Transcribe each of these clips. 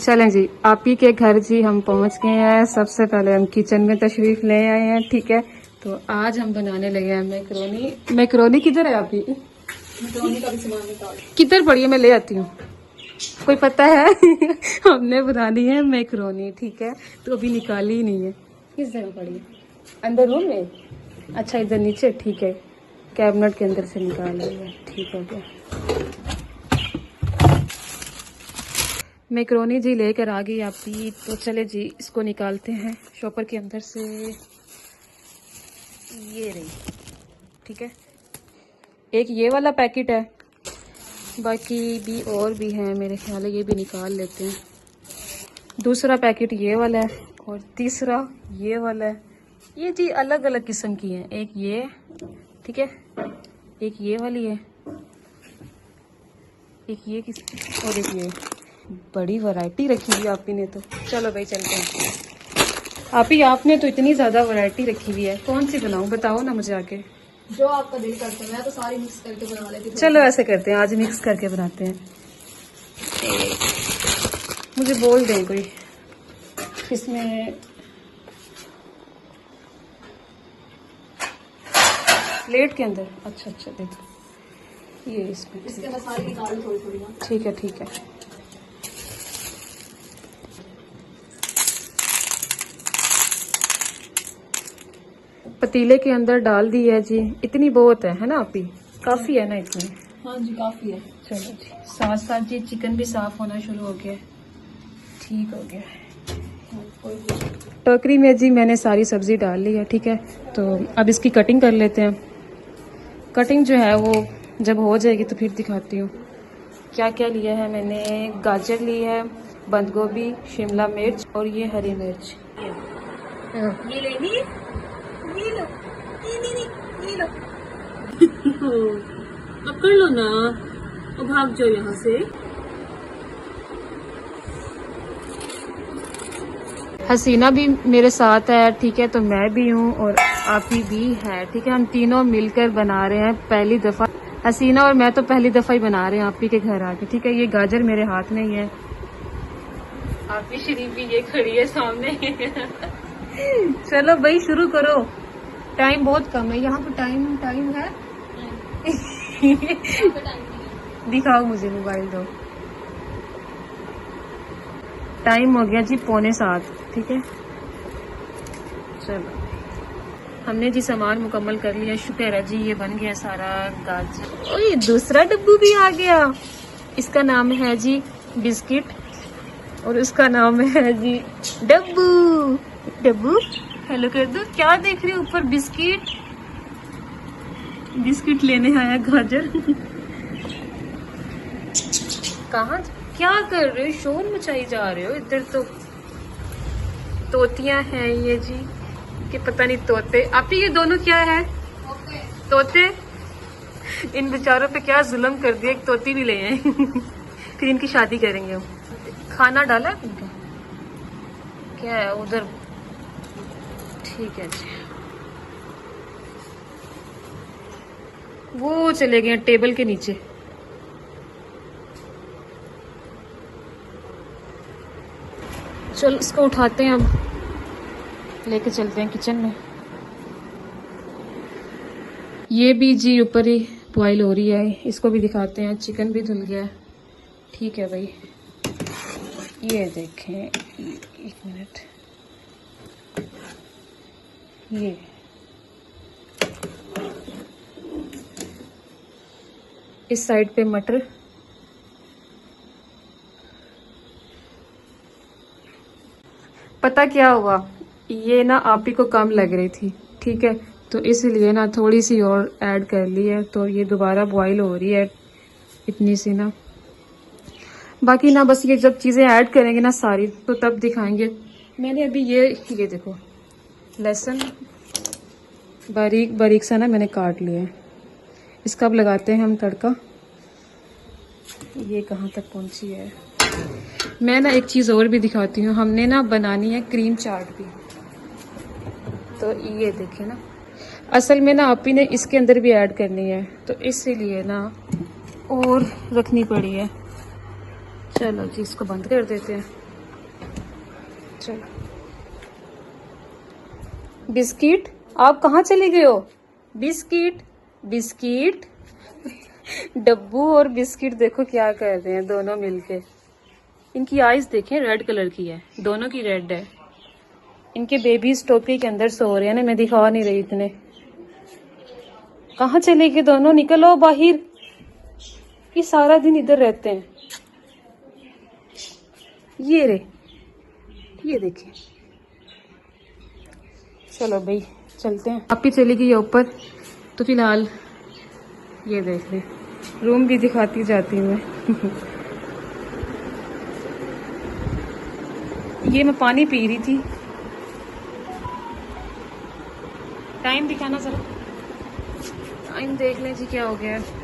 चलें जी, आप ही के घर जी हम पहुंच गए हैं। सबसे पहले हम किचन में तशरीफ ले आए हैं, ठीक है। तो आज हम बनाने लगे हैं मैक्रोनी। मैक्रोनी किधर है आप ही? मैक्रोनी का भी सामान निकाल, किधर पड़ी है, मैं ले आती हूँ। कोई पता है? हमने बनानी है मैक्रोनी, ठीक है। तो अभी निकाली ही नहीं है। किस जगह पड़ी है? अंदर रूम में? अच्छा, इधर नीचे, ठीक है। कैबिनेट के अंदर से निकाल लिया, ठीक हो गया। मैक्रोनी जी लेकर आ गई आप ही। तो चले जी, इसको निकालते हैं शॉपर के अंदर से। ये रही, ठीक है। एक ये वाला पैकेट है, बाकी भी और भी हैं मेरे ख्याल है, ये भी निकाल लेते हैं। दूसरा पैकेट ये वाला है और तीसरा ये वाला है। ये जी अलग अलग किस्म की हैं, एक ये, ठीक है, एक ये वाली है, एक ये और एक ये। बड़ी वैरायटी रखी हुई आप ही ने तो। चलो भाई चलते हैं। आप ही, आपने तो इतनी ज्यादा वैरायटी रखी हुई है, कौन सी बनाऊं बताओ ना मुझे आके। जो आपका दिल करता है, मैं तो सारी मिक्स करके बना लेती हूँ। चलो ऐसे करते हैं, आज मिक्स करके बनाते हैं। मुझे बोल दें कोई इसमें प्लेट के अंदर। अच्छा अच्छा, देखो ये इसमें, इसके अंदर सारी निकाल लो थोड़ी थोड़ी ना। ठीक है ठीक है। पतीले के अंदर डाल दी है जी। इतनी बहुत है ना आप ही? काफी है ना इतनी? हाँ जी, काफी है। चलो जी, साथ साथ जी चिकन भी साफ होना शुरू हो गया, ठीक हो गया। टोकरी में जी मैंने सारी सब्जी डाल ली है, ठीक है। तो अब इसकी कटिंग कर लेते हैं। कटिंग जो है वो जब हो जाएगी तो फिर दिखाती हूँ। क्या क्या लिया है मैंने? गाजर ली है, बंद गोभी, शिमला मिर्च और ये हरी मिर्च। ये लेनी है, ये लो, ये लो। पकड़ लो ना और भाग जाओ यहाँ से। हसीना भी मेरे साथ है, ठीक है। तो मैं भी हूँ और आप भी है, ठीक है। हम तीनों मिलकर बना रहे हैं पहली दफा। हसीना और मैं तो पहली दफा ही बना रहे हैं आप ही के घर आके, ठीक है। ये गाजर मेरे हाथ में ही है। आप ही शरीफ भी ये खड़ी है सामने। चलो भाई शुरू करो, टाइम बहुत कम है यहाँ पर। टाइम है? दिखाओ मुझे, मोबाइल दो। टाइम हो गया जी 6:45, ठीक है। चलो हमने जी सामान मुकम्मल कर लिया, शुक्र है जी। ये बन गया सारा गाजर। ओए दूसरा डब्बू भी आ गया। इसका नाम है जी बिस्किट और उसका नाम है जी डब्बू। डब्बू हेलो कर दो। क्या देख रहे हो ऊपर? बिस्किट, बिस्किट लेने आया गाजर। कहाँ क्या कर रहे हो? शोर मचाई जा रहे हो। इधर तो तोतियां हैं ये जी, कि पता नहीं तोते। आप ये दोनों क्या है? तोते। इन बेचारों पे क्या जुल्म कर दिया, एक तोती भी ले आए। फिर इनकी शादी करेंगे हम। खाना डाला इनका? क्या है उधर? ठीक है जी। वो चले गए टेबल के नीचे। चल इसको उठाते हैं, अब लेके चलते हैं किचन में। ये भी जी ऊपर ही बॉईल हो रही है, इसको भी दिखाते हैं। चिकन भी धुल गया है, ठीक है भाई। ये देखें, एक मिनट, ये इस साइड पे मटर, पता क्या हुआ, ये ना आप ही को कम लग रही थी, ठीक है। तो इसलिए ना थोड़ी सी और ऐड कर ली है, तो ये दोबारा बॉईल हो रही है इतनी सी ना। बाकी ना बस ये जब चीज़ें ऐड करेंगे ना सारी, तो तब दिखाएंगे। मैंने अभी ये देखो, लहसुन बारीक बारीक सा ना मैंने काट लिया है। इसका अब लगाते हैं हम तड़का। ये कहाँ तक पहुँची है? मैं ना एक चीज़ और भी दिखाती हूँ। हमने ना बनानी है क्रीम चाट भी। तो ये देखें ना, असल में ना आप ही ने इसके अंदर भी ऐड करनी है, तो इसीलिए ना और रखनी पड़ी है। चलो जी इसको बंद कर देते हैं। चलो बिस्किट, आप कहाँ चले गए हो? बिस्किट बिस्किट डब्बू और बिस्किट देखो क्या कर रहे हैं दोनों मिलके। इनकी आईज देखें, रेड कलर की है, दोनों की रेड है। इनके बेबीज टोपी के अंदर सो रहे हैं ना, मैं दिखा नहीं रही इतने। कहाँ चले गए दोनों? निकलो बाहर, ये सारा दिन इधर रहते हैं। ये रे, ये देखिए। चलो भाई चलते हैं। आप ही चली गई ऊपर, तो फिलहाल ये देख ले, रूम भी दिखाती जाती हूँ मैं। ये मैं पानी पी रही थी। टाइम दिखाना जरा, टाइम देख लें जी क्या हो गया है।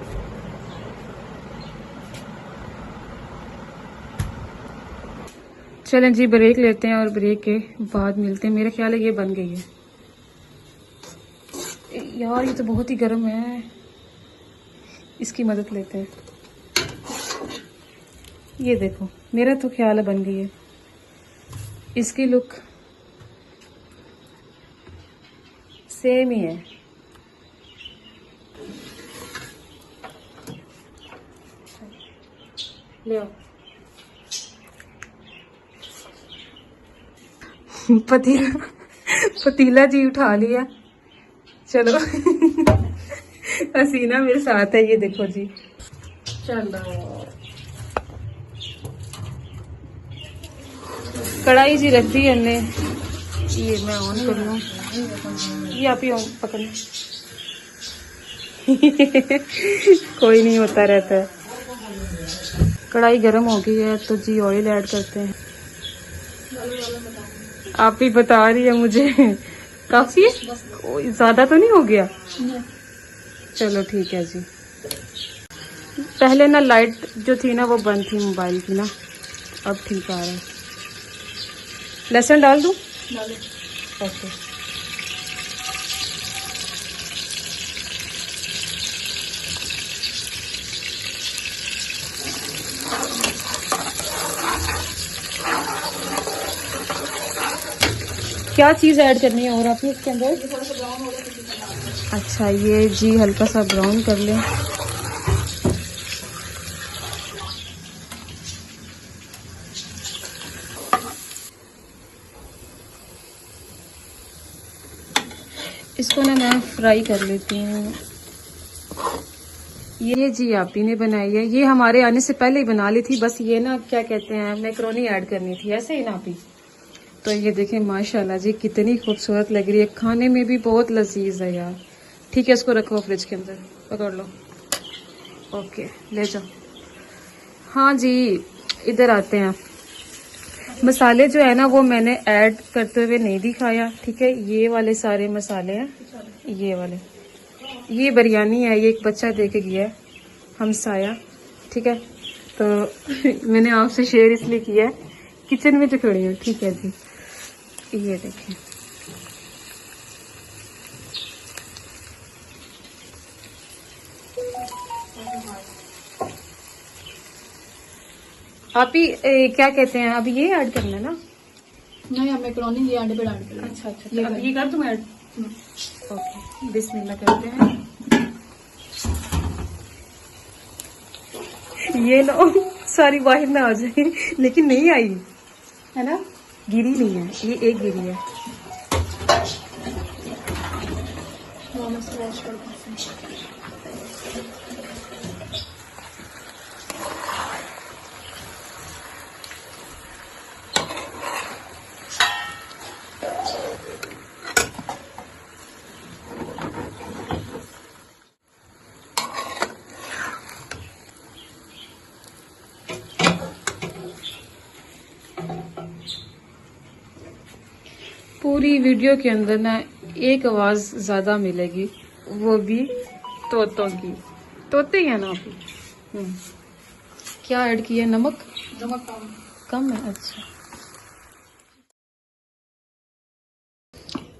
चलें जी ब्रेक लेते हैं और ब्रेक के बाद मिलते हैं। मेरा ख्याल है ये बन गई है। यार ये तो बहुत ही गर्म है, इसकी मदद लेते हैं। ये देखो, मेरा तो ख्याल है बन गई है। इसकी लुक सेम ही है। ले आओ। पतीला जी उठा लिया। चलो हसीना मेरे साथ है, ये देखो जी। चलो कढ़ाई जी रख दी हमने, ये मैं ऑन कर लूँ। ये आप ही पकड़ कोई नहीं, होता रहता है। कढ़ाई गर्म हो गई है तो जी ऑयल ऐड करते हैं। आप ही बता रही है मुझे। काफी ज्यादा तो नहीं हो गया? चलो ठीक है जी। पहले ना लाइट जो थी ना वो बंद थी मोबाइल की ना, अब ठीक आ रहा है। लहसुन डाल दूं? ओके। क्या चीज़ ऐड करनी है और आपने इसके अंदर? थोड़ा सा ब्राउन हो गया। अच्छा, ये जी हल्का सा ब्राउन कर लें। इसको ना मैं फ्राई कर लेती हूँ। ये जी आप ही ने बनाई है, ये हमारे आने से पहले ही बना ली थी। बस ये ना क्या कहते हैं, मैक्रोनी ऐड करनी थी, ऐसे ही ना आप ही। तो ये देखें माशाल्लाह जी कितनी खूबसूरत लग रही है, खाने में भी बहुत लजीज है यार। ठीक है, इसको रखो फ्रिज के अंदर, पकड़ लो। ओके ले जाओ। हाँ जी, इधर आते हैं। मसाले जो है ना वो मैंने ऐड करते हुए नहीं दिखाया, ठीक है। ये वाले सारे मसाले हैं, ये वाले। ये बिरयानी है, ये एक बच्चा दे के गया है, हमसाया, ठीक है। तो मैंने आपसे शेयर इसलिए किया है, किचन में जो खड़ी हूँ, ठीक है जी। ये देखें, आप ही क्या कहते हैं, अभी ये ऐड करना है ना? नहीं, अब मैक्रोनी ये अंडे पे डाल के। अच्छा अच्छा, अब ये कर दूं ऐड? ओके, बिस्मिल्लाह करते हैं। ये लो, सारी बाहर ना आ जाए, लेकिन नहीं आई है ना, गिरी नहीं है, ये एक गिरी है। पूरी वीडियो के अंदर ना एक आवाज ज्यादा मिलेगी, वो भी तोतों की। तोते ही है ना आप? क्या ऐड किया? नमक? नमक कम है, अच्छा।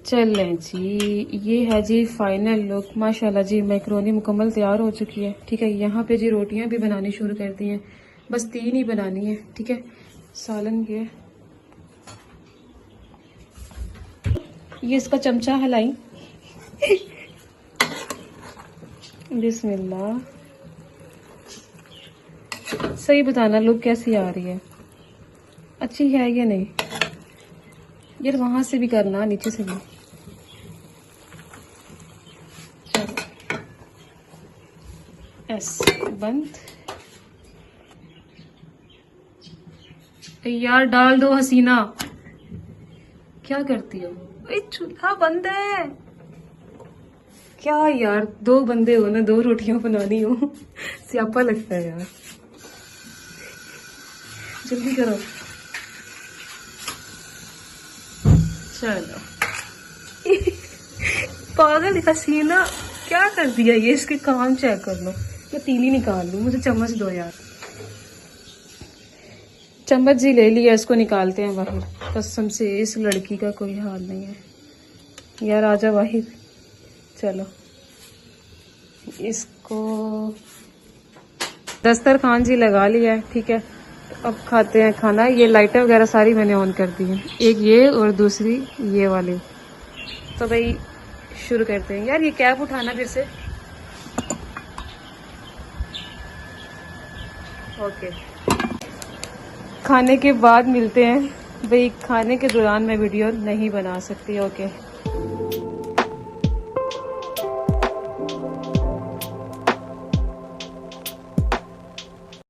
चलें जी, ये है जी फाइनल लुक। माशाल्लाह जी मैक्रोनी मुकम्मल तैयार हो चुकी है, ठीक है। यहाँ पे जी रोटियां भी बनानी शुरू कर दी हैं, बस 3 ही बनानी है, ठीक है। सालन के ये इसका चमचा हिलाई। बिस्मिल्लाह। सही बताना लुक कैसी आ रही है, अच्छी है या नहीं। यार वहां से भी करना, नीचे से भी। एस बंद। यार डाल दो हसीना, क्या करती हो। चूल्हा बंद है क्या यार, 2 बंदे हो ना, 2 रोटियां बनानी हो, स्यापा लगता है यार। जल्दी करो। चलो। पागल हसीना, क्या कर दिया ये, इसके काम चेक कर लो। मैं तीली निकाल लूं, मुझे चम्मच दो यार। चम्मच जी ले लिया, इसको निकालते हैं बाहर। कसम से इस लड़की का कोई हाल नहीं है यार, आजा बाहर। चलो इसको दस्तरखान जी लगा लिया है, ठीक है। अब खाते हैं खाना। ये लाइटें वगैरह सारी मैंने ऑन कर दी हैं, एक ये और दूसरी ये वाली। तो भाई शुरू करते हैं। यार ये कैप उठाना फिर से। ओके, खाने के बाद मिलते हैं भाई। खाने के दौरान मैं वीडियो नहीं बना सकती। ओके।